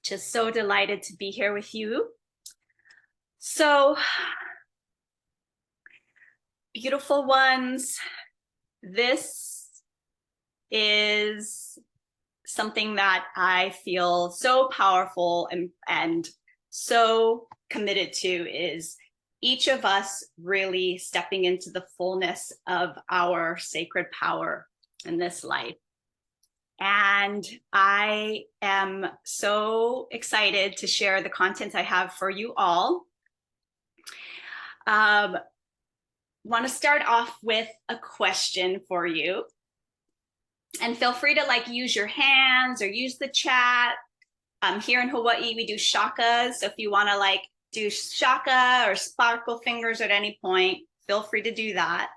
Just so delighted to be here with you. So, beautiful ones, this is something that I feel so powerful and so committed to, is each of us really stepping into the fullness of our sacred power in this life. And I am so excited to share the content I have for you all. Want to start off with a question for you. And feel free to use your hands or use the chat. Here in Hawaii, we do shakas. So if you want to do shaka or sparkle fingers at any point, feel free to do that.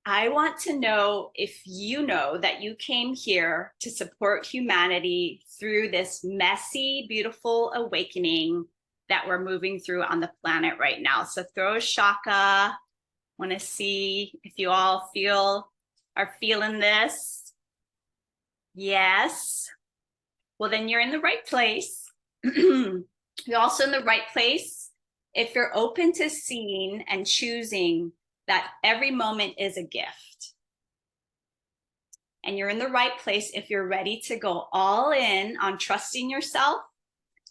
I want to know if you know that you came here to support humanity through this messy, beautiful awakening that we're moving through on the planet right now. So throw a shaka. Want to see if you all are feeling this. Yes. Well, then you're in the right place. You're also in the right place if you're open to seeing and choosing that every moment is a gift. And you're in the right place if you're ready to go all in on trusting yourself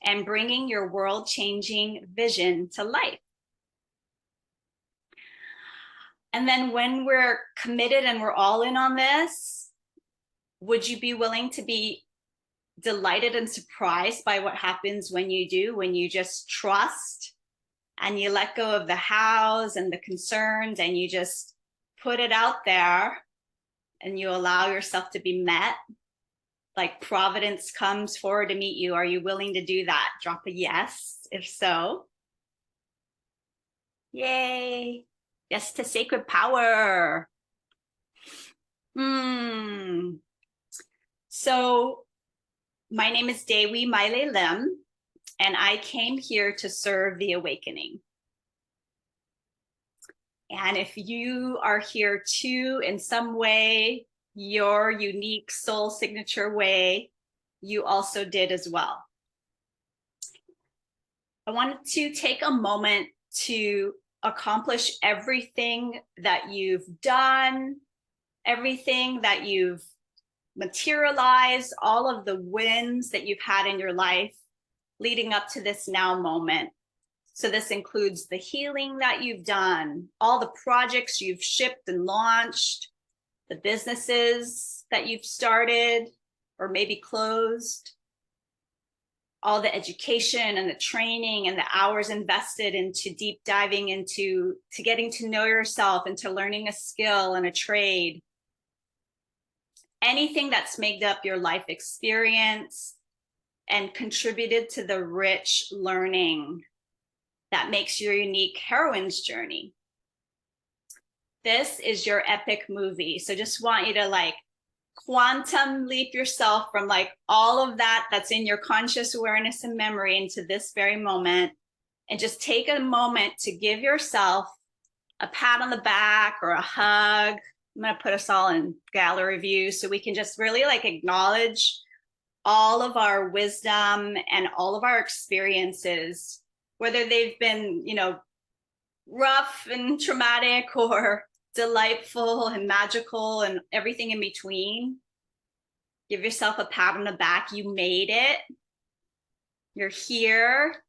and bringing your world-changing vision to life. And then when we're committed and we're all in on this, would you be willing to be delighted and surprised by what happens when you do, when you just trust and you let go of the hows and the concerns and you just put it out there and you allow yourself to be met? Like providence comes forward to meet you. Are you willing to do that? Drop a yes, if so. Yay. Yes to sacred power. So my name is Dewi Maile Lim, and I came here to serve the awakening. And if you are here too, in some way, your unique soul signature way, you also did as well. I wanted to take a moment to accomplish everything that you've done, everything that you've materialized, all of the wins that you've had in your life leading up to this now moment. So this includes the healing that you've done, all the projects you've shipped and launched, the businesses that you've started or maybe closed, all the education and the training and the hours invested into deep diving into getting to know yourself, into learning a skill and a trade. Anything that's made up your life experience and contributed to the rich learning that makes your unique heroine's journey. This is your epic movie. So just want you to quantum leap yourself from all of that that's in your conscious awareness and memory into this very moment, and just take a moment to give yourself a pat on the back or a hug. I'm going to put us all in gallery view so we can just really acknowledge all of our wisdom and all of our experiences, whether they've been, rough and traumatic or delightful and magical and everything in between. Give yourself a pat on the back. You made it. You're here.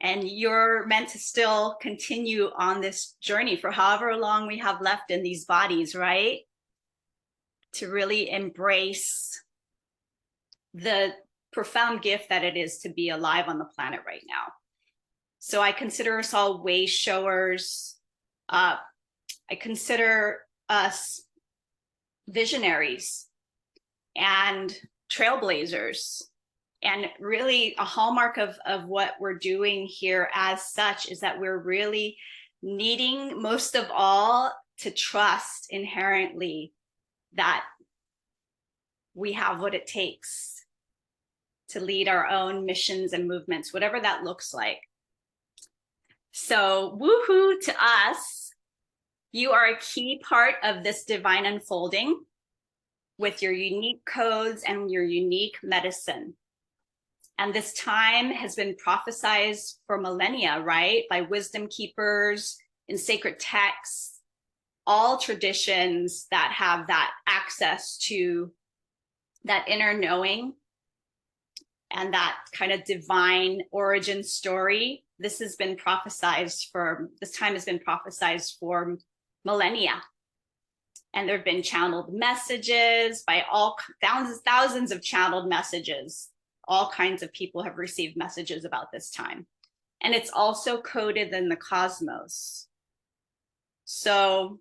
And you're meant to still continue on this journey for however long we have left in these bodies, right? To really embrace the profound gift that it is to be alive on the planet right now. So I consider us all way showers. I consider us visionaries and trailblazers. And really a hallmark of what we're doing here as such is that we're really needing most of all to trust inherently that we have what it takes to lead our own missions and movements, whatever that looks like. So woohoo to us. You are a key part of this divine unfolding. with your unique codes and your unique medicine. And this time has been prophesized for millennia, right? By wisdom keepers in sacred texts, all traditions that have that access to that inner knowing and that kind of divine origin story. This time has been prophesized for millennia. And there have been channeled messages by all thousands of channeled messages. All kinds of people have received messages about this time. And it's also coded in the cosmos. So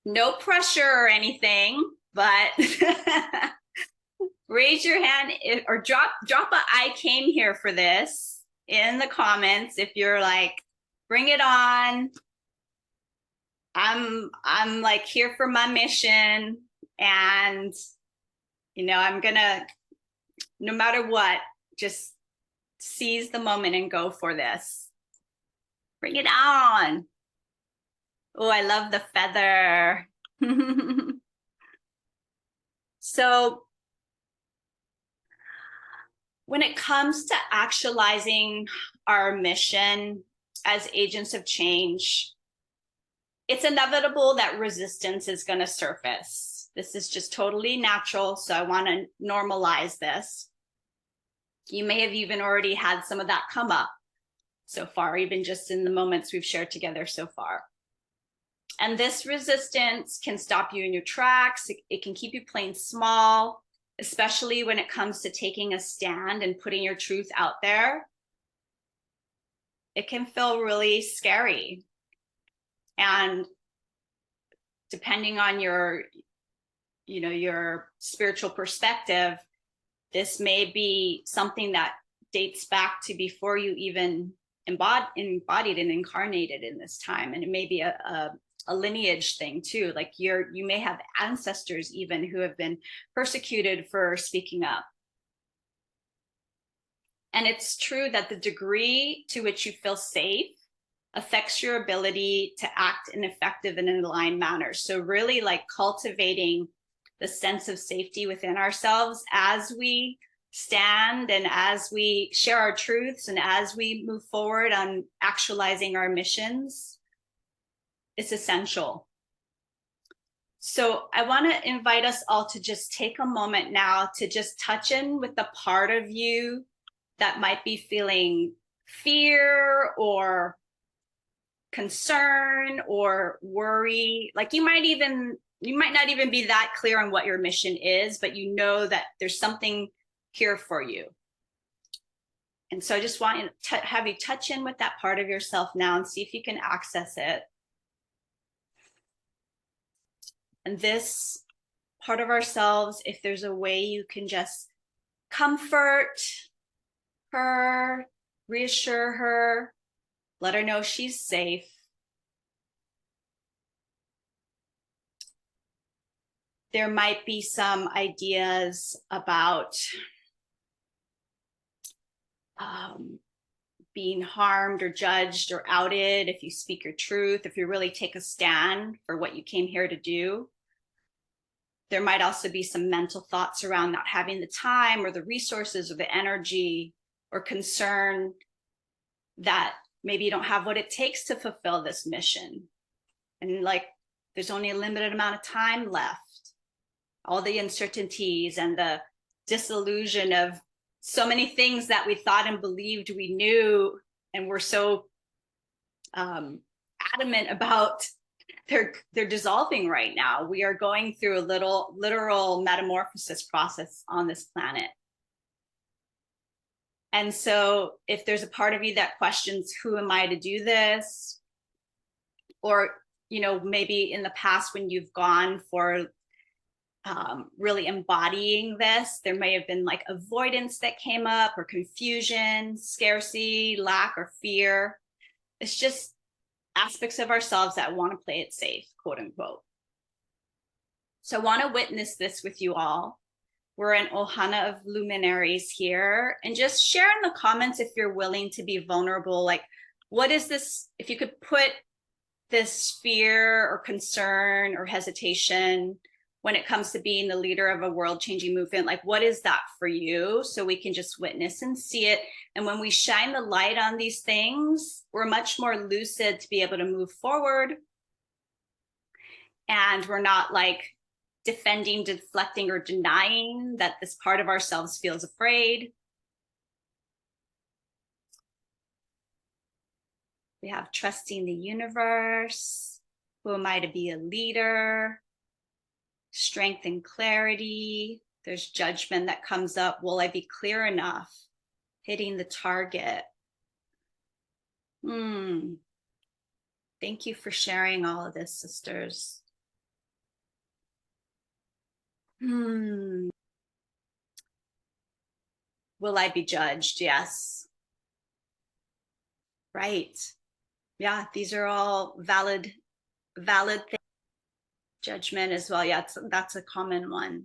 no pressure or anything, but raise your hand or drop a I came here for this in the comments if you're like, bring it on. I'm like here for my mission, and I'm gonna, no matter what, just seize the moment and go for this. Bring it on. Oh, I love the feather. So when it comes to actualizing our mission as agents of change, it's inevitable that resistance is going to surface. This is just totally natural, so I want to normalize this. You may have even already had some of that come up so far, even just in the moments we've shared together so far. And this resistance can stop you in your tracks. It can keep you playing small, especially when it comes to taking a stand and putting your truth out there. It can feel really scary. And depending on your spiritual perspective, this may be something that dates back to before you even embodied and incarnated in this time. And it may be a lineage thing too. Like you may have ancestors even who have been persecuted for speaking up. And it's true that the degree to which you feel safe affects your ability to act in effective and in aligned manners. So really like cultivating the sense of safety within ourselves as we stand and as we share our truths and as we move forward on actualizing our missions, it's essential. So I want to invite us all to just take a moment now to just touch in with the part of you that might be feeling fear or concern or worry. Like you might not even be that clear on what your mission is, but you know that there's something here for you. And so I just want to have you touch in with that part of yourself now and see if you can access it. And this part of ourselves, if there's a way you can just comfort her, reassure her, let her know she's safe. There might be some ideas about being harmed or judged or outed if you speak your truth, if you really take a stand for what you came here to do. There might also be some mental thoughts around not having the time or the resources or the energy or concern that maybe you don't have what it takes to fulfill this mission. And like, there's only a limited amount of time left. All the uncertainties and the disillusion of so many things that we thought and believed we knew and were so adamant about, they're dissolving right now. We are going through a literal metamorphosis process on this planet. And so if there's a part of you that questions, who am I to do this? Or, maybe in the past when you've gone for really embodying this, there may have been like avoidance that came up or confusion, scarcity, lack, or fear. It's just aspects of ourselves that want to play it safe, quote unquote. So I want to witness this with you all. We're an ohana of luminaries here, and just share in the comments if you're willing to be vulnerable. Like, what is this? If you could put this fear or concern or hesitation when it comes to being the leader of a world-changing movement. Like, what is that for you? So we can just witness and see it. And when we shine the light on these things, we're much more lucid to be able to move forward. And we're not like defending, deflecting, or denying that this part of ourselves feels afraid. We have trusting the universe. Who am I to be a leader? Strength and clarity. There's judgment that comes up. Will I be clear enough? Hitting the target. Thank you for sharing all of this, sisters. Will I be judged? Yes. Right. Yeah, these are all valid things. Judgment as well. Yeah, that's a common one.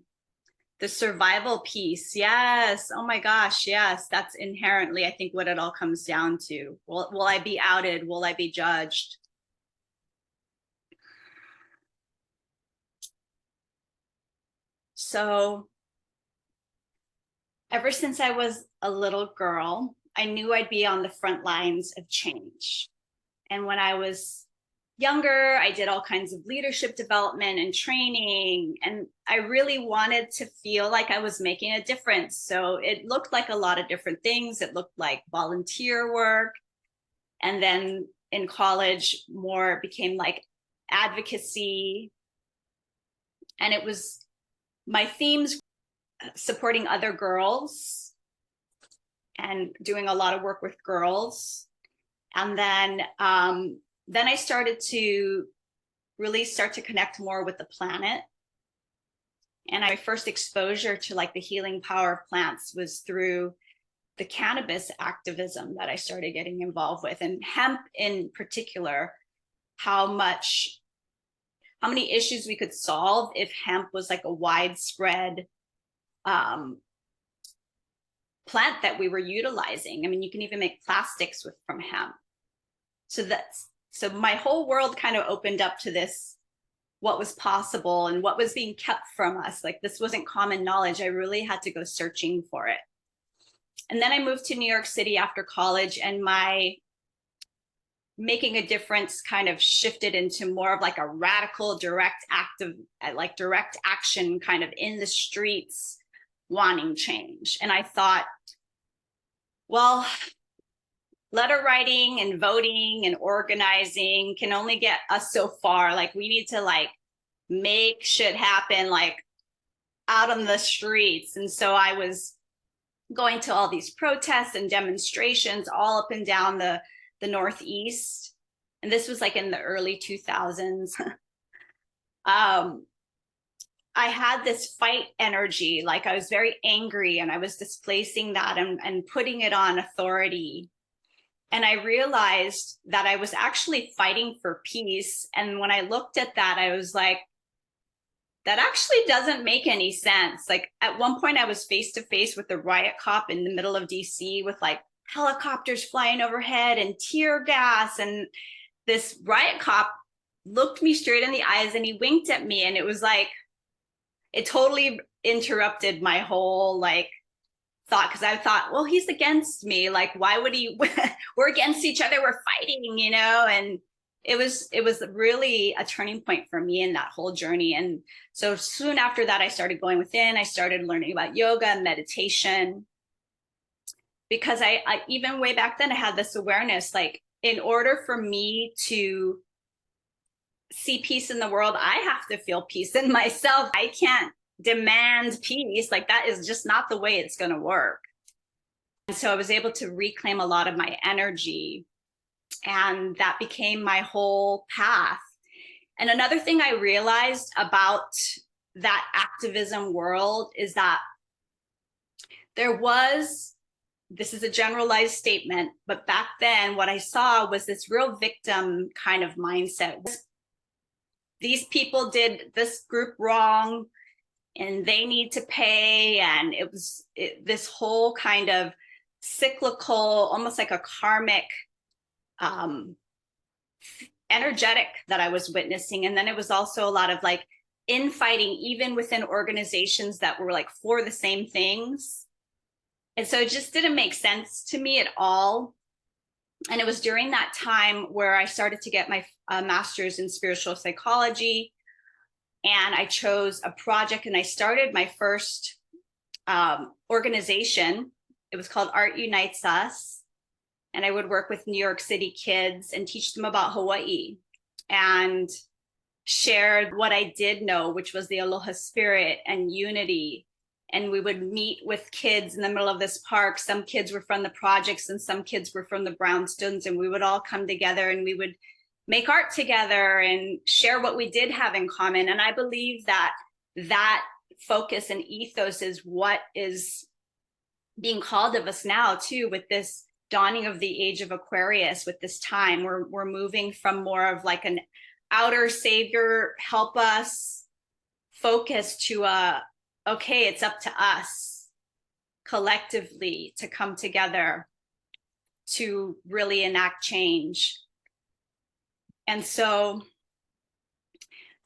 The survival piece. Yes. Oh my gosh. Yes. That's inherently, I think, what it all comes down to. Will I be outed? Will I be judged? So ever since I was a little girl, I knew I'd be on the front lines of change. And when I was younger, I did all kinds of leadership development and training, and I really wanted to feel like I was making a difference. So it looked like a lot of different things. It looked like volunteer work. And then in college, more became like advocacy. And it was my themes supporting other girls and doing a lot of work with girls. And then I started to really start to connect more with the planet. And my first exposure to like the healing power of plants was through the cannabis activism that I started getting involved with, and hemp in particular, how many issues we could solve if hemp was like a widespread plant that we were utilizing. I mean, you can even make plastics from hemp. So my whole world kind of opened up to this, what was possible and what was being kept from us. Like, this wasn't common knowledge. I really had to go searching for it. And then I moved to New York City after college, and my making a difference kind of shifted into more of like a radical, direct action kind of in the streets, wanting change. And I thought, well, letter writing and voting and organizing can only get us so far. Like, we need to like make shit happen, like out on the streets. And so I was going to all these protests and demonstrations all up and down the Northeast. And this was like in the early 2000s. I had this fight energy, like I was very angry, and I was displacing that and putting it on authority. And I realized that I was actually fighting for peace. And when I looked at that, I was like, that actually doesn't make any sense. Like, at one point I was face to face with a riot cop in the middle of DC with like helicopters flying overhead and tear gas. And this riot cop looked me straight in the eyes and he winked at me. And it was like, it totally interrupted my whole like thought, because I thought, well, he's against me. Like, why would he? We're against each other. We're fighting, you know? And it was really a turning point for me in that whole journey. And so soon after that, I started going within. I started learning about yoga and meditation, because I even way back then, I had this awareness, like, in order for me to see peace in the world, I have to feel peace in myself. I can't demand peace. Like, that is just not the way it's going to work. And so I was able to reclaim a lot of my energy, and that became my whole path. And another thing I realized about that activism world is that this is a generalized statement, but back then what I saw was this real victim kind of mindset. These people did this group wrong and they need to pay. And it was this whole kind of cyclical, almost like a karmic energetic that I was witnessing. And then it was also a lot of like infighting even within organizations that were like for the same things. And so it just didn't make sense to me at all. And it was during that time where I started to get my master's in spiritual psychology. And I chose a project and I started my first organization. It was called Art Unites Us. And I would work with New York City kids and teach them about Hawaii and shared what I did know, which was the aloha spirit and unity. And we would meet with kids in the middle of this park. Some kids were from the projects and some kids were from the brownstones, and we would all come together and we would make art together and share what we did have in common. And I believe that that focus and ethos is what is being called of us now too, with this dawning of the age of Aquarius. With this time, we're moving from more of like an outer savior, help us focus, to okay, it's up to us collectively to come together to really enact change. And so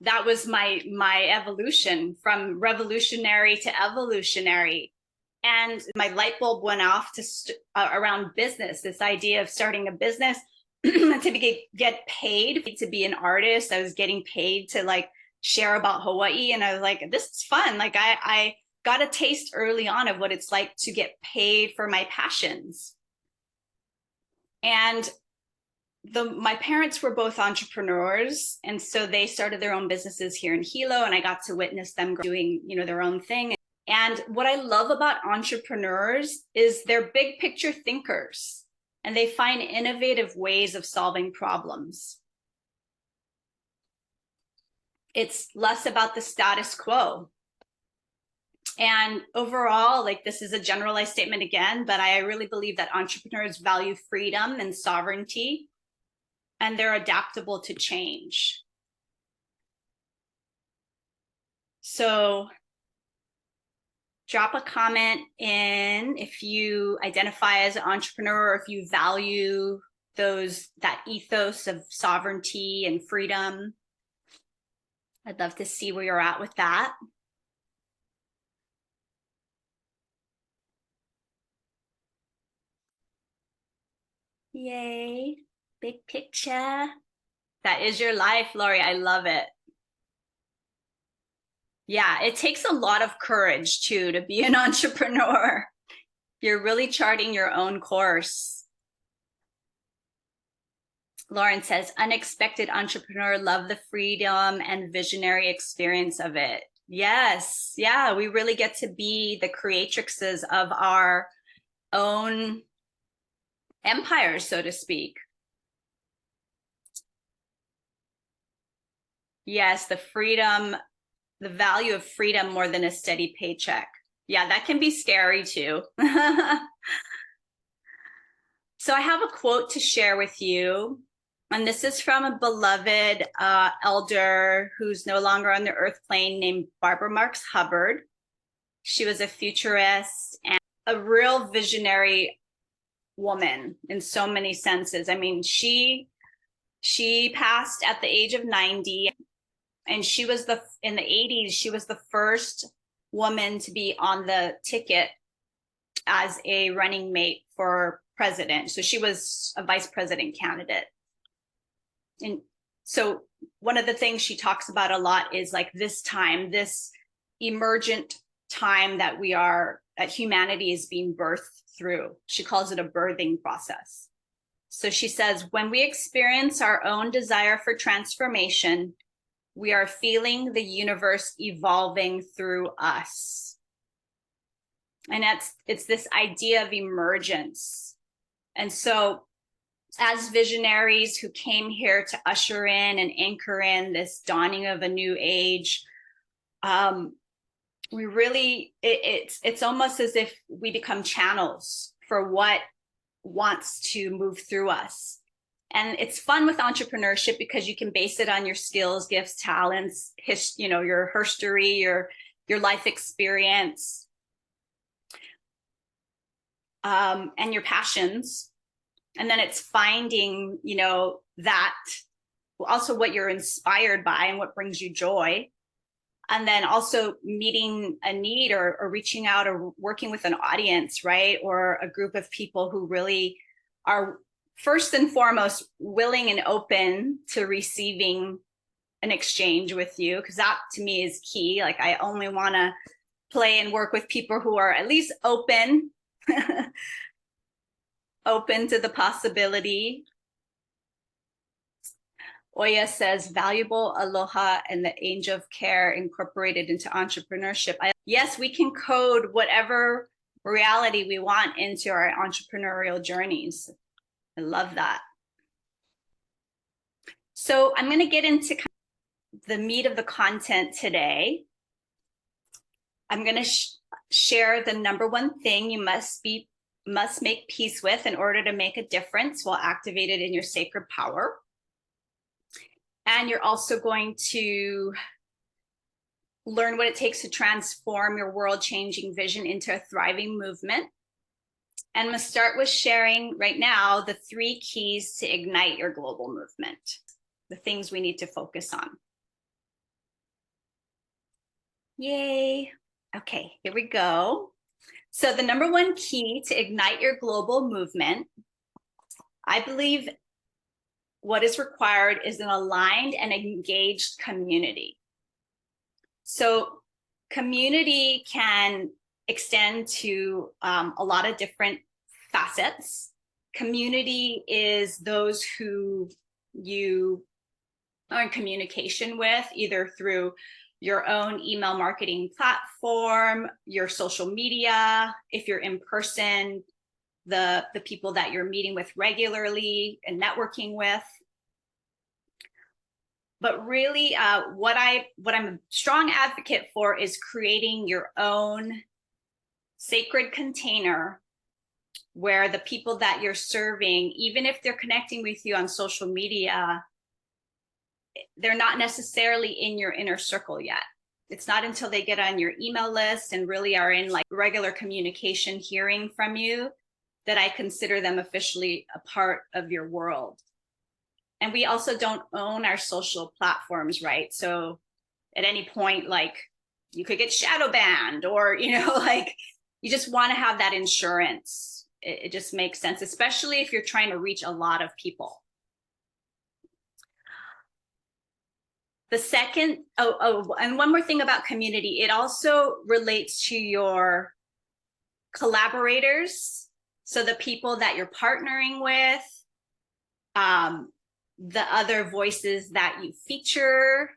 that was my evolution from revolutionary to evolutionary. And my light bulb went off to around business, this idea of starting a business to get paid to be an artist. I was getting paid to like share about Hawaii. And I was like, this is fun. Like I got a taste early on of what it's like to get paid for my passions. And my parents were both entrepreneurs. And so they started their own businesses here in Hilo, and I got to witness them doing, their own thing. And what I love about entrepreneurs is they're big picture thinkers, and they find innovative ways of solving problems. It's less about the status quo. And overall, like, this is a generalized statement again, but I really believe that entrepreneurs value freedom and sovereignty, and they're adaptable to change. So drop a comment in if you identify as an entrepreneur, or if you value that ethos of sovereignty and freedom. I'd love to see where you're at with that. Yay, big picture. That is your life, Lori. I love it. Yeah, it takes a lot of courage too to be an entrepreneur. You're really charting your own course. Lauren says, unexpected entrepreneur, love the freedom and visionary experience of it. Yes, yeah, we really get to be the creatrixes of our own empires, so to speak. Yes, the freedom, the value of freedom more than a steady paycheck. Yeah, that can be scary too. So I have a quote to share with you. And this is from a beloved elder who's no longer on the earth plane, named Barbara Marx Hubbard. She was a futurist and a real visionary woman in so many senses. I mean, she passed at the age of 90, and she was in the 80s, she was the first woman to be on the ticket as a running mate for president. So she was a vice president candidate. And so one of the things she talks about a lot is like this time, this emergent time that humanity is being birthed through. She calls it a birthing process. So she says, when we experience our own desire for transformation, we are feeling the universe evolving through us. And it's this idea of emergence. And so as visionaries who came here to usher in and anchor in this dawning of a new age, we really, it's almost as if we become channels for what wants to move through us. And it's fun with entrepreneurship because you can base it on your skills, gifts, talents, your history, your life experience, and your passions. And then it's finding, that also what you're inspired by and what brings you joy. And then also meeting a need or reaching out or working with an audience, right? Or a group of people who really are first and foremost willing and open to receiving an exchange with you, because that to me is key. Like, I only want to play and work with people who are at least open open to the possibility. Oya says, valuable aloha and the angel of care incorporated into entrepreneurship. Yes, we can code whatever reality we want into our entrepreneurial journeys. I love that. So I'm going to get into the meat of the content today. I'm going to share the number one thing you must make peace with in order to make a difference while activated in your sacred power. And you're also going to learn what it takes to transform your world-changing vision into a thriving movement. And I'm going to start with sharing right now the 3 keys to ignite your global movement, the things we need to focus on. Yay. Okay, here we go. So the number 1 key to ignite your global movement, I believe what is required is an aligned and engaged community. So community can extend to a lot of different facets. Community is those who you are in communication with, either through your own email marketing platform, your social media, if you're in person, the people that you're meeting with regularly and networking with. But really, what I'm a strong advocate for is creating your own sacred container where the people that you're serving, even if they're connecting with you on social media, they're not necessarily in your inner circle yet. It's not until they get on your email list and really are in like regular communication, hearing from you, that I consider them officially a part of your world. And we also don't own our social platforms, right? So at any point, like, you could get shadow banned, or, you know, like, you just want to have that insurance. It just makes sense, especially if you're trying to reach a lot of people. The second, and one more thing about community, it also relates to your collaborators. So the people that you're partnering with, the other voices that you feature.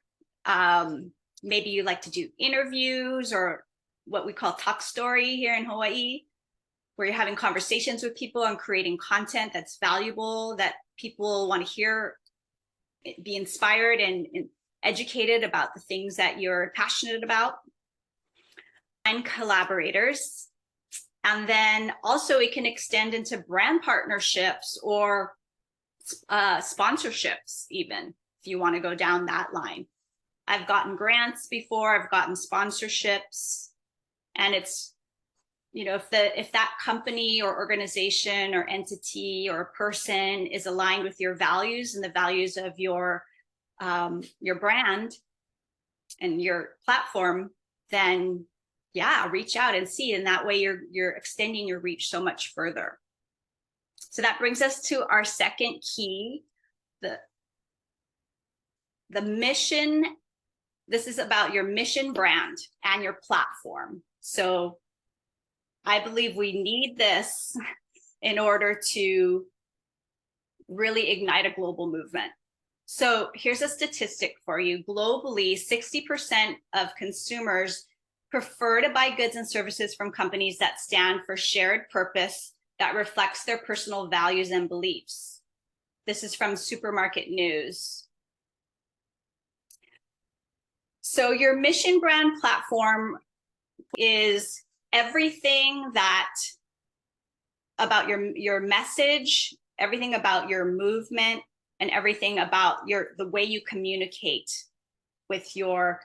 Maybe you like to do interviews, or what we call talk story here in Hawaii, where you're having conversations with people and creating content that's valuable, that people want to hear, be inspired and educated about the things that you're passionate about. And collaborators. And then also it can extend into brand partnerships or sponsorships, even if you want to go down that line. I've gotten grants before, I've gotten sponsorships, and it's, you know, if that company or organization or entity or person is aligned with your values and the values of your brand and your platform, then yeah, reach out and see. And that way you're extending your reach so much further. So that brings us to our second key, the mission. This is about your mission, brand, and your platform. So I believe we need this in order to really ignite a global movement. So here's a statistic for you. Globally, 60% of consumers prefer to buy goods and services from companies that stand for shared purpose that reflects their personal values and beliefs. This is from Supermarket News. So your mission brand platform is everything that about your message, everything about your movement, and everything about the way you communicate with your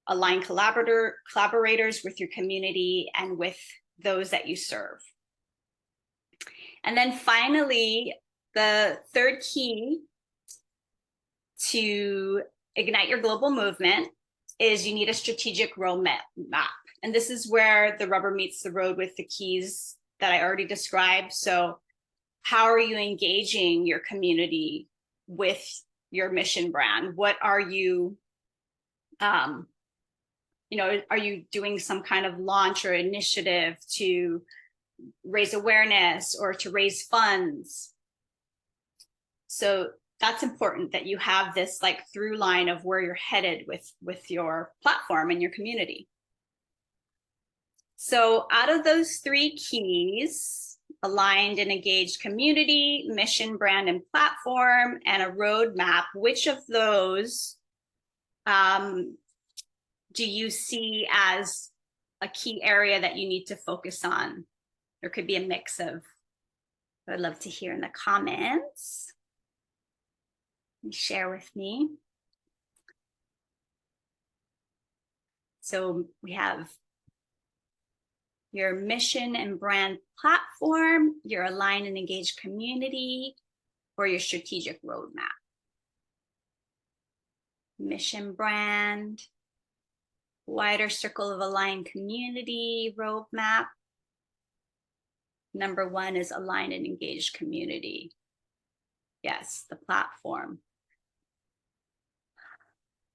aligned collaborators, with your community, and with those that you serve. And then finally, the third key to ignite your global movement is you need a strategic roadmap. And this is where the rubber meets the road with the keys that I already described. So how are you engaging your community with your mission brand? What are you, are you doing some kind of launch or initiative to raise awareness or to raise funds? So that's important that you have this like through line of where you're headed with your platform and your community. So out of those 3 keys, aligned and engaged community, mission, brand, and platform, and a roadmap, which of those do you see as a key area that you need to focus on? There could be a mix of, I'd love to hear in the comments. Share with me. So we have your mission and brand platform, your aligned and engaged community, or your strategic roadmap. Mission, brand, wider circle of aligned community, roadmap. Number 1 is aligned and engaged community. Yes, the platform.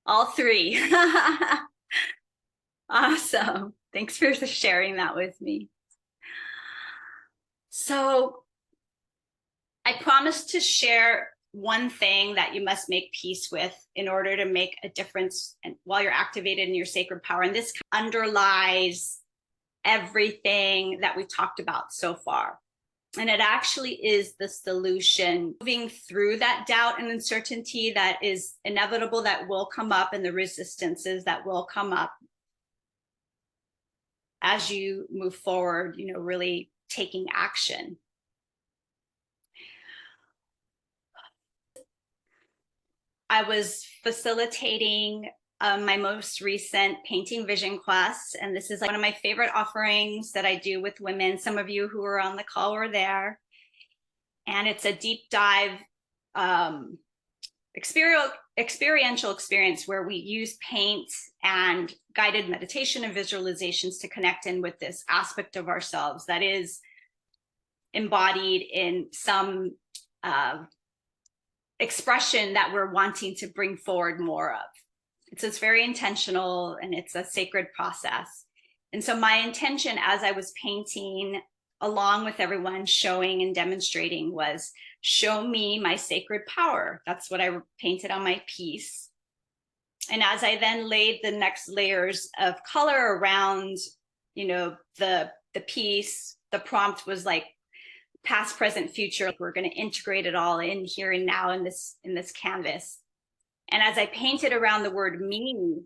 All 3. Awesome. Thanks for sharing that with me. So I promised to share one thing that you must make peace with in order to make a difference while you're activated in your sacred power. And this underlies everything that we talked about so far. And it actually is the solution. Moving through that doubt and uncertainty that is inevitable, that will come up, and the resistances that will come up as you move forward, really taking action. I was facilitating my most recent painting vision class, and this is like one of my favorite offerings that I do with women. Some of you who were on the call were there, and it's a deep dive experiential experience where we use paint and guided meditation and visualizations to connect in with this aspect of ourselves that is embodied in some expression that we're wanting to bring forward more of. It's very intentional, and it's a sacred process. And so my intention as I was painting along with everyone, showing and demonstrating, was show me my sacred power. That's what I painted on my piece. And as I then laid the next layers of color around, the piece, the prompt was like past, present, future. We're going to integrate it all in here and now in this canvas. And as I painted around the word me,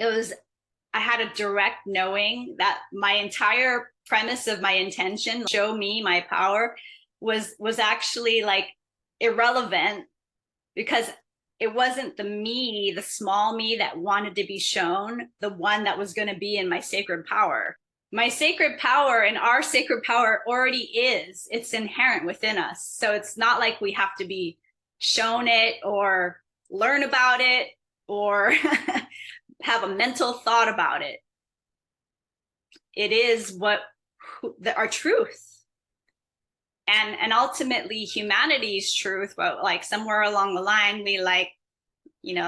I had a direct knowing that my entire premise of my intention, show me my power, was actually like irrelevant, because it wasn't the me, the small me that wanted to be shown, the one that was going to be in my sacred power. My sacred power and our sacred power already is, it's inherent within us. So it's not like we have to be shown it or learn about it or have a mental thought about it. It is our truth. And ultimately humanity's truth, but like somewhere along the line, we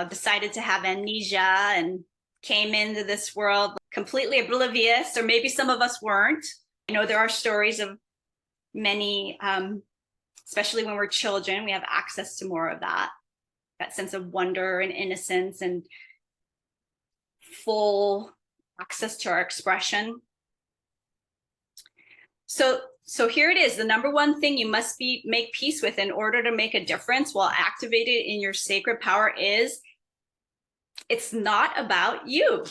decided to have amnesia and came into this world completely oblivious, or maybe some of us weren't. There are stories of many, especially when we're children, we have access to more of that sense of wonder and innocence and full access to our expression. So here it is. The number one thing you must make peace with in order to make a difference while activated in your sacred power is, it's not about you.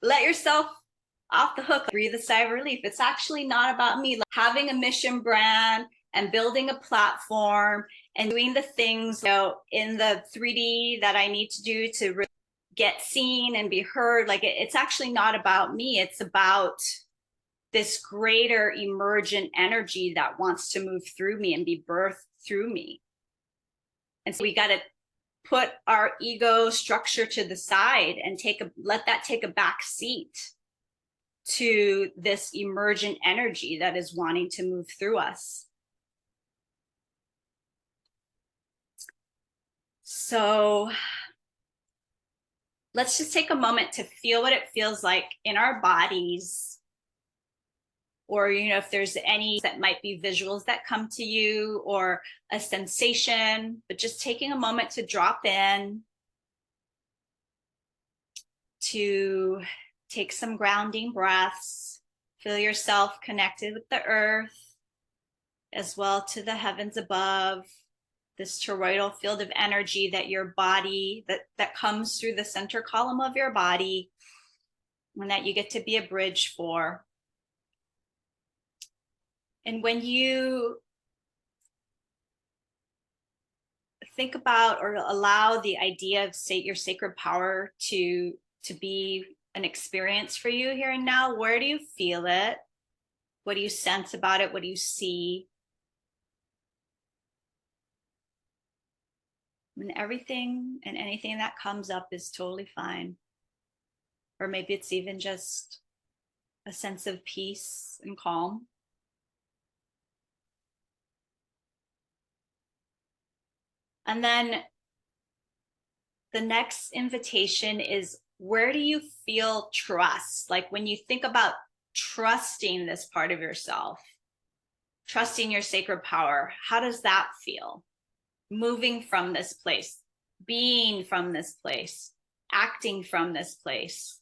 Let yourself off the hook. Breathe a sigh of relief. It's actually not about me. Like having a mission brand and building a platform and doing the things in the 3D that I need to do to really get seen and be heard. Like it's actually not about me. It's about this greater emergent energy that wants to move through me and be birthed through me. And so we got to put our ego structure to the side and let that take a back seat to this emergent energy that is wanting to move through us. So let's just take a moment to feel what it feels like in our bodies, or, if there's any that might be visuals that come to you or a sensation, but just taking a moment to drop in, to take some grounding breaths, feel yourself connected with the earth as well to the heavens above, this toroidal field of energy that your body, that comes through the center column of your body, and that you get to be a bridge for. And when you think about or allow the idea of your sacred power to be an experience for you here and now, where do you feel it? What do you sense about it? What do you see? And everything and anything that comes up is totally fine. Or maybe it's even just a sense of peace and calm. And then the next invitation is, where do you feel trust? Like when you think about trusting this part of yourself, trusting your sacred power, how does that feel? Moving from this place, being from this place, acting from this place.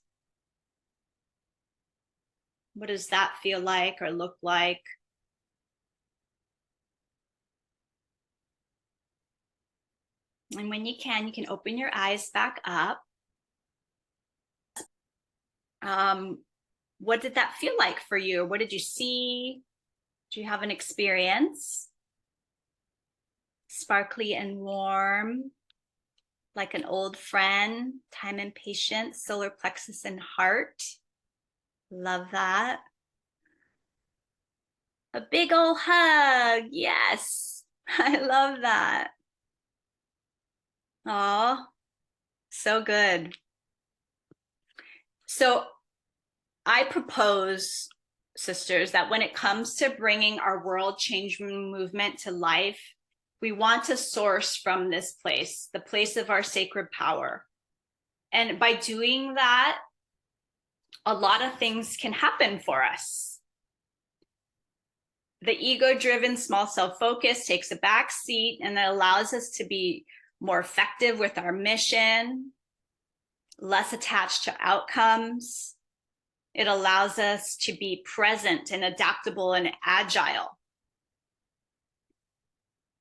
What does that feel like or look like? And when you can open your eyes back up. What did that feel like for you? What did you see? Do you have an experience? Sparkly and warm, like an old friend, time and patience, solar plexus and heart. Love that. A big old hug. Yes, I love that. Oh, so good. So I propose, sisters, that when it comes to bringing our world change movement to life, we want to source from this place, the place of our sacred power. And by doing that, a lot of things can happen for us. The ego-driven small self-focus takes a back seat, and it allows us to be more effective with our mission, less attached to outcomes. It allows us to be present and adaptable and agile.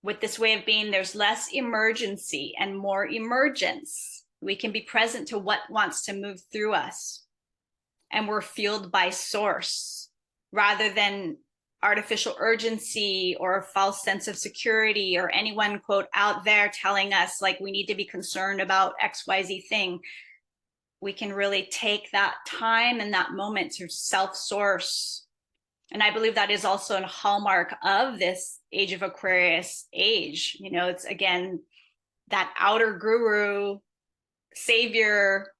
With this way of being, there's less emergency and more emergence. We can be present to what wants to move through us. And we're fueled by source rather than artificial urgency or a false sense of security or anyone, quote, out there telling us like we need to be concerned about XYZ thing. We can really take that time and that moment to self-source. And I believe that is also a hallmark of this age of Aquarius age. It's again, that outer guru, savior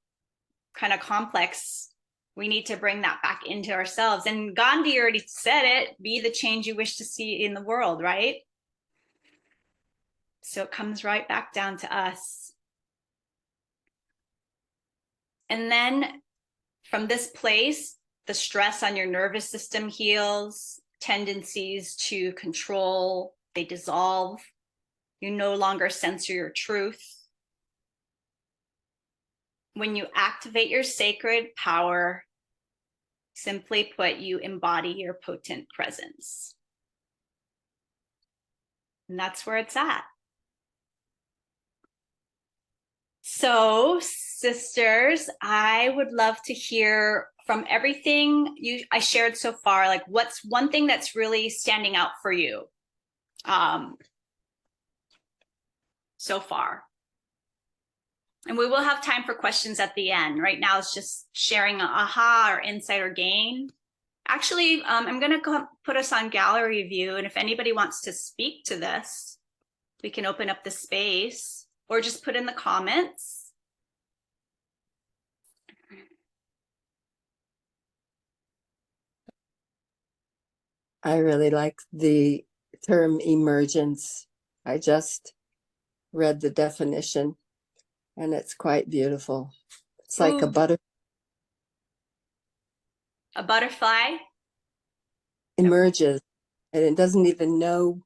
kind of complex. We need to bring that back into ourselves. And Gandhi already said it, be the change you wish to see in the world, right? So it comes right back down to us. And then from this place, the stress on your nervous system heals, tendencies to control, they dissolve. You no longer censor your truth. When you activate your sacred power, simply put, you embody your potent presence. And that's where it's at. So, sisters, I would love to hear from everything I shared so far, like what's one thing that's really standing out for you so far? And we will have time for questions at the end. Right now, it's just sharing an aha or insight or gain. Actually, I'm going to put us on gallery view. And if anybody wants to speak to this, we can open up the space. or just put in the comments. I really like the term emergence. I just read the definition and it's quite beautiful. It's like a butterfly emerges and it doesn't even know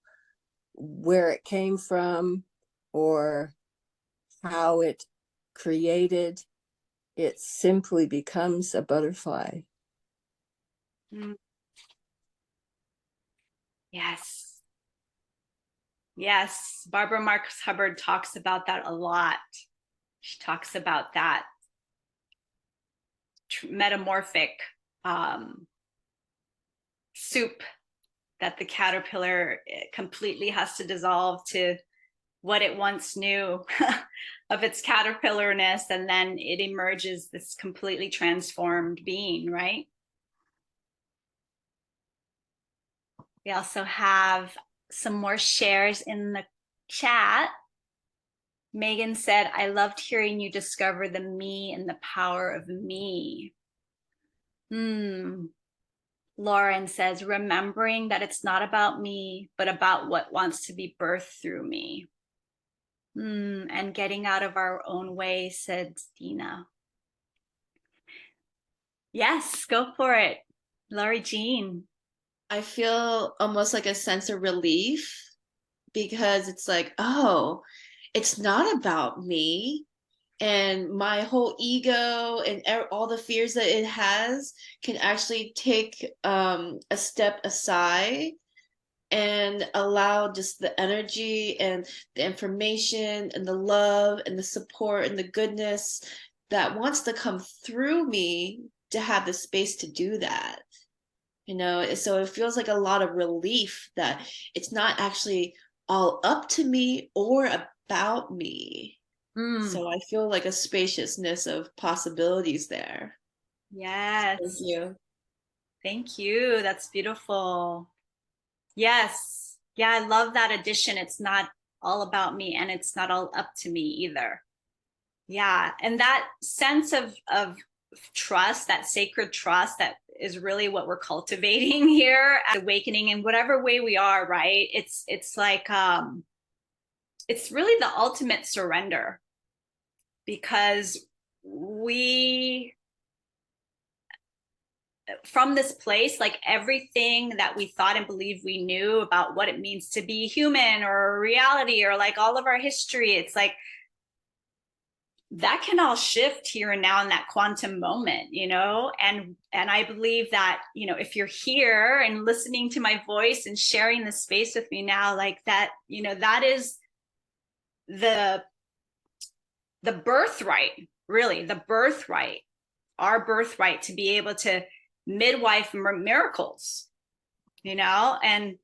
where it came from or how it created. It simply becomes a butterfly. Yes. Yes. Barbara Marx Hubbard talks about that a lot. She talks about that metamorphic soup that the caterpillar completely has to dissolve to what it once knew of its caterpillarness, and then it emerges this completely transformed being, right? We also have some more shares in the chat. Megan said, I loved hearing you discover the me and the power of me. Lauren says, remembering that it's not about me, but about what wants to be birthed through me. And getting out of our own way, said Dina. Yes, go for it. Laurie Jean. I feel almost like a sense of relief because it's like, oh, it's not about me. And my whole ego and all the fears that it has can actually take a step aside and allow just the energy and the information and the love and the support and the goodness that wants to come through me to have the space to do that. You know, so it feels like a lot of relief that it's not actually all up to me or about me. So I feel like a spaciousness of possibilities there. Yes. Thank you. Thank you. That's beautiful. Yes. Yeah, I love that addition. It's not all about me and it's not all up to me either. Yeah. And that sense of trust, that sacred trust, that is really what we're cultivating here at Awakening in whatever way we are, right? It's like it's really the ultimate surrender, because we, from this place, like everything that we thought and believed we knew about what it means to be human or reality or like all of our history, it's like that can all shift here and now in that quantum moment, you know. And I believe that, you know, if you're here and listening to my voice and sharing the space with me now, like that, you know, that is the birthright, really the birthright, our birthright, to be able to midwife miracles, you know. And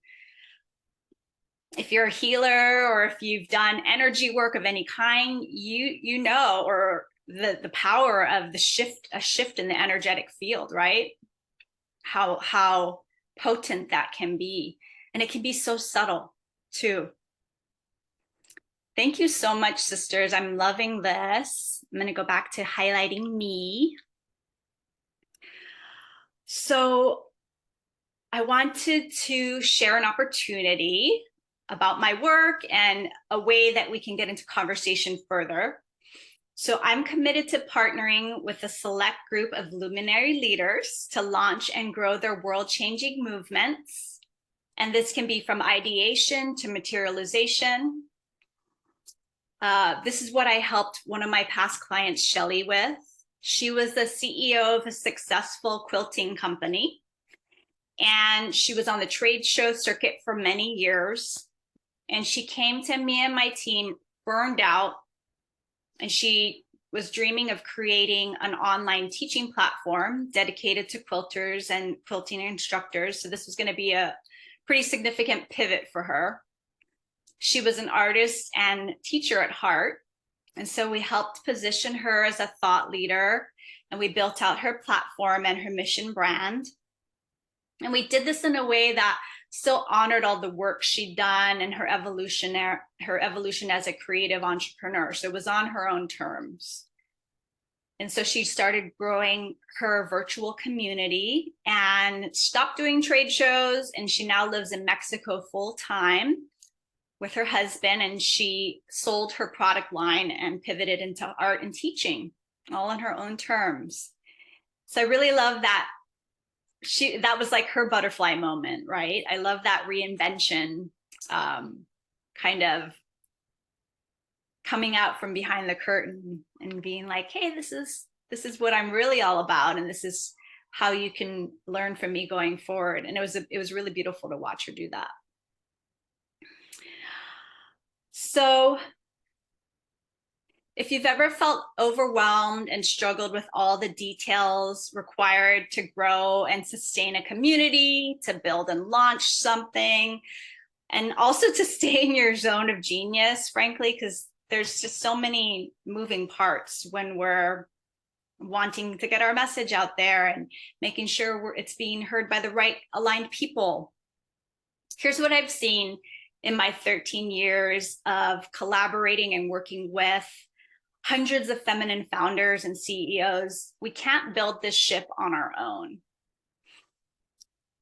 if you're a healer or if you've done energy work of any kind, you know, or the power of a shift in the energetic field, right? How potent that can be. And it can be so subtle too. Thank you so much, sisters. I'm loving this. I'm going to go back to highlighting me. So I wanted to share an opportunity about my work and a way that we can get into conversation further. So I'm committed to partnering with a select group of luminary leaders to launch and grow their world-changing movements. And this can be from ideation to materialization. This is what I helped one of my past clients, Shelly, with. She was the CEO of a successful quilting company, and she was on the trade show circuit for many years. And she came to me and my team burned out, and she was dreaming of creating an online teaching platform dedicated to quilters and quilting instructors. So this was going to be a pretty significant pivot for her. She was an artist and teacher at heart. And so we helped position her as a thought leader, and we built out her platform and her mission brand. And we did this in a way that still honored all the work she'd done and her evolution as a creative entrepreneur. So it was on her own terms. And so she started growing her virtual community and stopped doing trade shows. And she now lives in Mexico full time with her husband. And she sold her product line and pivoted into art and teaching, all on her own terms. So I really love that. That was like her butterfly moment, right? I love that reinvention, kind of coming out from behind the curtain and being like, hey, this is what I'm really all about, and this is how you can learn from me going forward. And it was really beautiful to watch her do that. So if you've ever felt overwhelmed and struggled with all the details required to grow and sustain a community, to build and launch something, and also to stay in your zone of genius, frankly, because there's just so many moving parts when we're wanting to get our message out there and making sure it's being heard by the right aligned people. Here's what I've seen in my 13 years of collaborating and working with hundreds of feminine founders and CEOs. We can't build this ship on our own.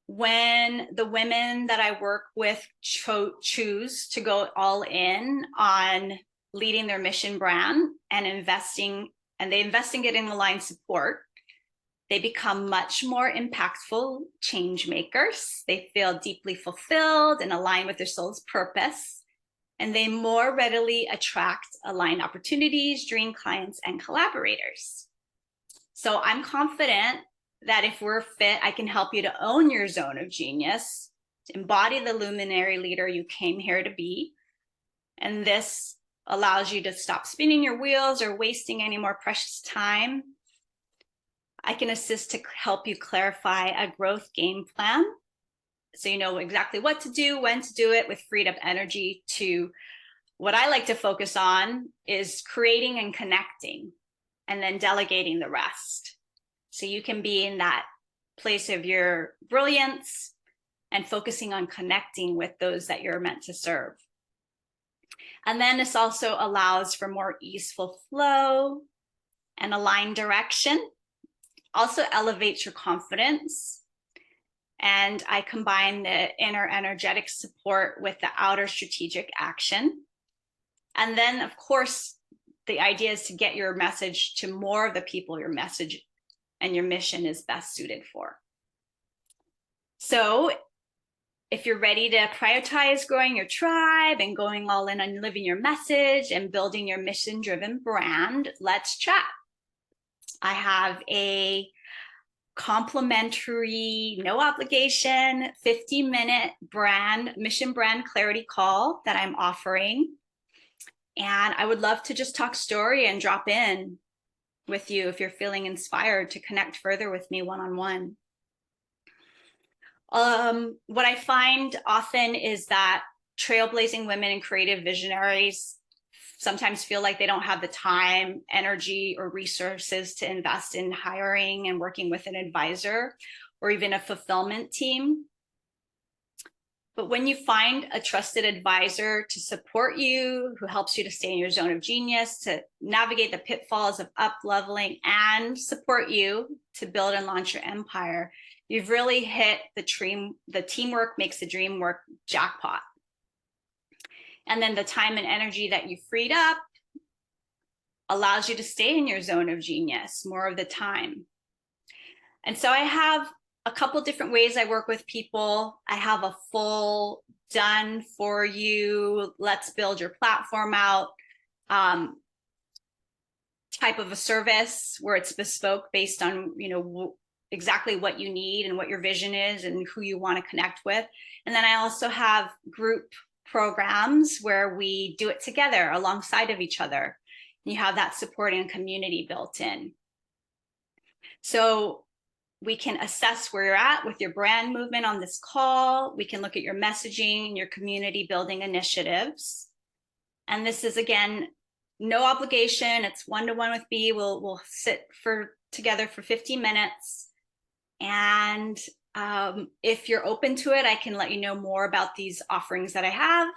When the women that I work with choose to go all in on leading their mission brand and they invest in getting aligned support, they become much more impactful change makers. They feel deeply fulfilled and aligned with their soul's purpose, and they more readily attract aligned opportunities, dream clients, and collaborators. So I'm confident that if we're fit, I can help you to own your zone of genius, to embody the luminary leader you came here to be. And this allows you to stop spinning your wheels or wasting any more precious time. I can assist to help you clarify a growth game plan, so you know exactly what to do, when to do it, with freed up energy to what I like to focus on is creating and connecting, and then delegating the rest. So you can be in that place of your brilliance and focusing on connecting with those that you're meant to serve. And then this also allows for more easeful flow and aligned direction. Also elevates your confidence. And I combine the inner energetic support with the outer strategic action. And then, of course, the idea is to get your message to more of the people your message and your mission is best suited for. So if you're ready to prioritize growing your tribe and going all in on living your message and building your mission-driven brand, let's chat. I have a complimentary, no obligation, 50-minute mission brand clarity call that I'm offering. And I would love to just talk story and drop in with you if you're feeling inspired to connect further with me one-on-one. What I find often is that trailblazing women and creative visionaries sometimes feel like they don't have the time, energy, or resources to invest in hiring and working with an advisor or even a fulfillment team. But when you find a trusted advisor to support you, who helps you to stay in your zone of genius, to navigate the pitfalls of up-leveling and support you to build and launch your empire, you've really hit the teamwork makes the dream work jackpot. And then the time and energy that you freed up allows you to stay in your zone of genius more of the time. And so I have a couple different ways I work with people. I have a full done for you, let's build your platform out type of a service where it's bespoke based on, exactly what you need and what your vision is and who you want to connect with. And then I also have group programs where we do it together alongside of each other. And you have that support and community built in. So we can assess where you're at with your brand movement on this call. We can look at your messaging and your community building initiatives. And this is, again, no obligation. It's one-to-one with me. We'll sit together for 15 minutes. And If you're open to it, I can let you know more about these offerings that I have.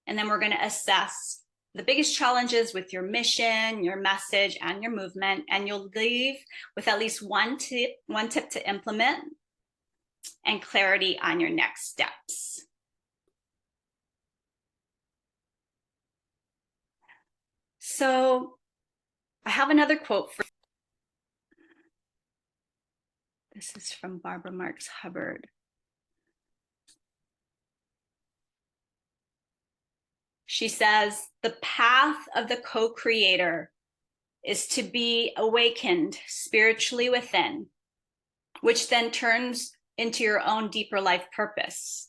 And then we're going to assess the biggest challenges with your mission, your message, and your movement. And you'll leave with at least one tip to implement and clarity on your next steps. So I have another quote for this is from Barbara Marx Hubbard. She says, the path of the co-creator is to be awakened spiritually within, which then turns into your own deeper life purpose,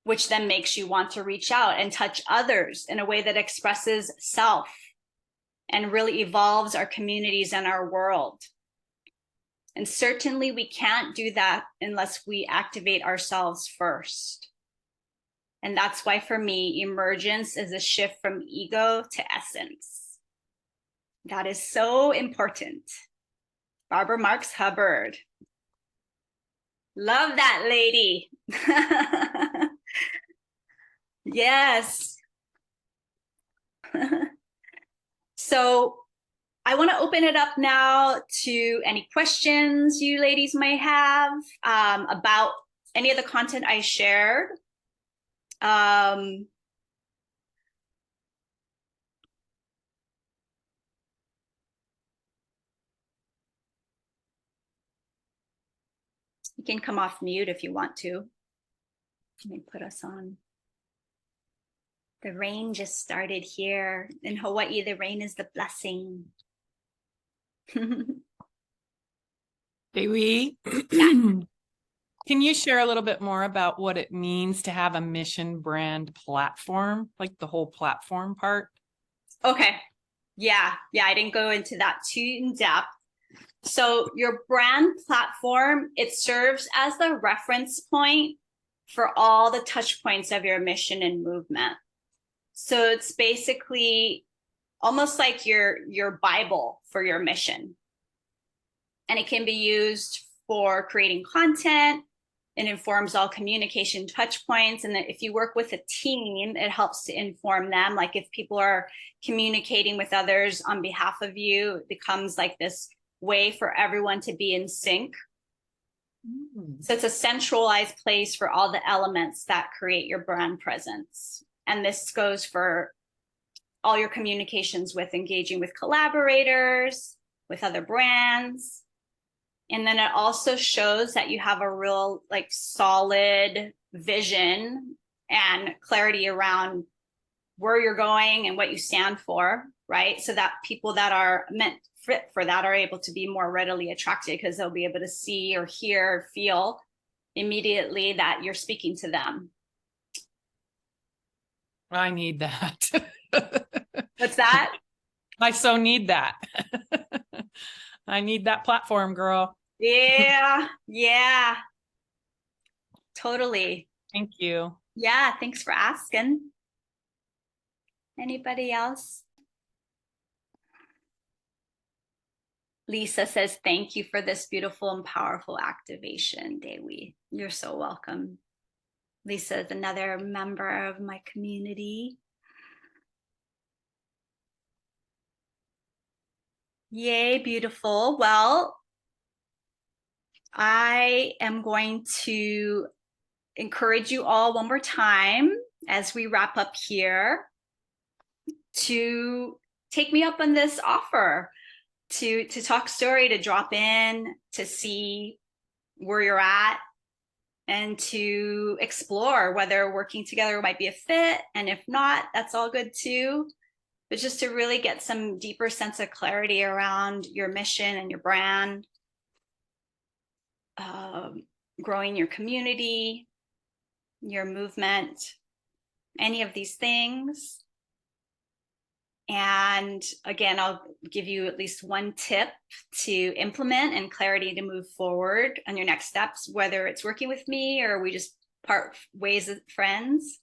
which then makes you want to reach out and touch others in a way that expresses self and really evolves our communities and our world. And certainly we can't do that unless we activate ourselves first. And that's why for me, emergence is a shift from ego to essence. That is so important. Barbara Marx Hubbard. Love that lady. Yes. So I want to open it up now to any questions you ladies may have about any of the content I shared. You can come off mute if you want to. Let me put us on. The rain just started here. In Hawaii, the rain is the blessing. Dewi, can you share a little bit more about what it means to have a mission brand platform, like the whole platform part? Okay. Yeah, I didn't go into that too in depth. So your brand platform, it serves as the reference point for all the touch points of your mission and movement. So it's basically almost like your Bible for your mission. And it can be used for creating content. It informs all communication touch points. And if you work with a team, it helps to inform them. Like if people are communicating with others on behalf of you, it becomes like this way for everyone to be in sync. So it's a centralized place for all the elements that create your brand presence. And this goes for all your communications with engaging with collaborators, with other brands. And then it also shows that you have a real like solid vision and clarity around where you're going and what you stand for, right? So that people that are meant fit for that are able to be more readily attracted because they'll be able to see or hear or feel immediately that you're speaking to them. I need that. What's that? I so need that. I need that platform, girl. Yeah, totally. Thank you. Yeah, thanks for asking. Anybody else? Lisa says, thank you for this beautiful and powerful activation, Dewi. You're so welcome. Lisa is another member of my community. Yay, beautiful. Well, I am going to encourage you all one more time as we wrap up here to take me up on this offer to talk story, to drop in, to see where you're at, and to explore whether working together might be a fit. And if not, that's all good too. But just to really get some deeper sense of clarity around your mission and your brand, growing your community, your movement, any of these things. And again, I'll give you at least one tip to implement and clarity to move forward on your next steps, whether it's working with me or we just part ways as friends.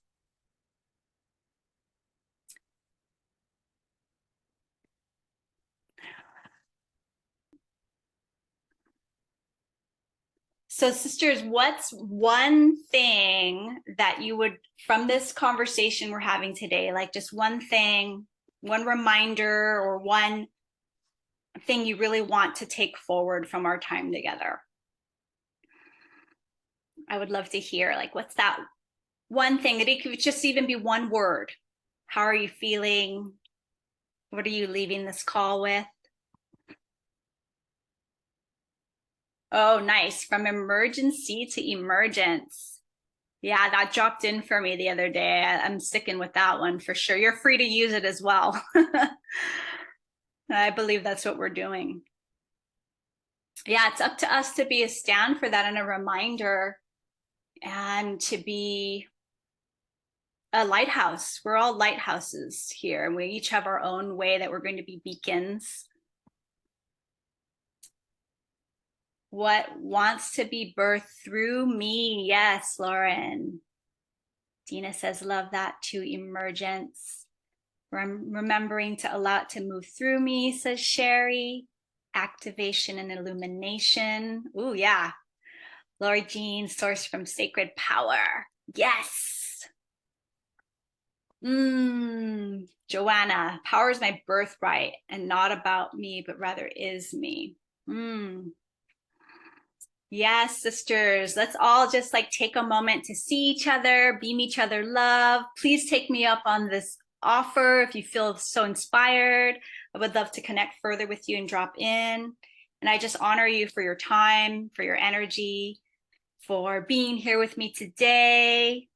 So sisters, what's one thing that you would, from this conversation we're having today, like just one thing, one reminder or one thing you really want to take forward from our time together? I would love to hear, like, what's that one thing? It could just even be one word. How are you feeling? What are you leaving this call with? Oh, nice. From emergency to emergence. Yeah, that dropped in for me the other day. I'm sticking with that one for sure. You're free to use it as well. I believe that's what we're doing. Yeah, it's up to us to be a stand for that and a reminder, and to be a lighthouse. We're all lighthouses here, and we each have our own way that we're going to be beacons. What wants to be birthed through me? Yes, Lauren. Dina says, love that too, emergence. Remembering to allow it to move through me, says Sherry. Activation and illumination. Ooh, yeah. Lori Jean, source from sacred power. Yes. Joanna, power is my birthright and not about me, but rather is me. Yes, sisters, let's all just like take a moment to see each other, beam each other love. Please take me up on this offer if you feel so inspired. I would love to connect further with you and drop in. And I just honor you for your time, for your energy, for being here with me today.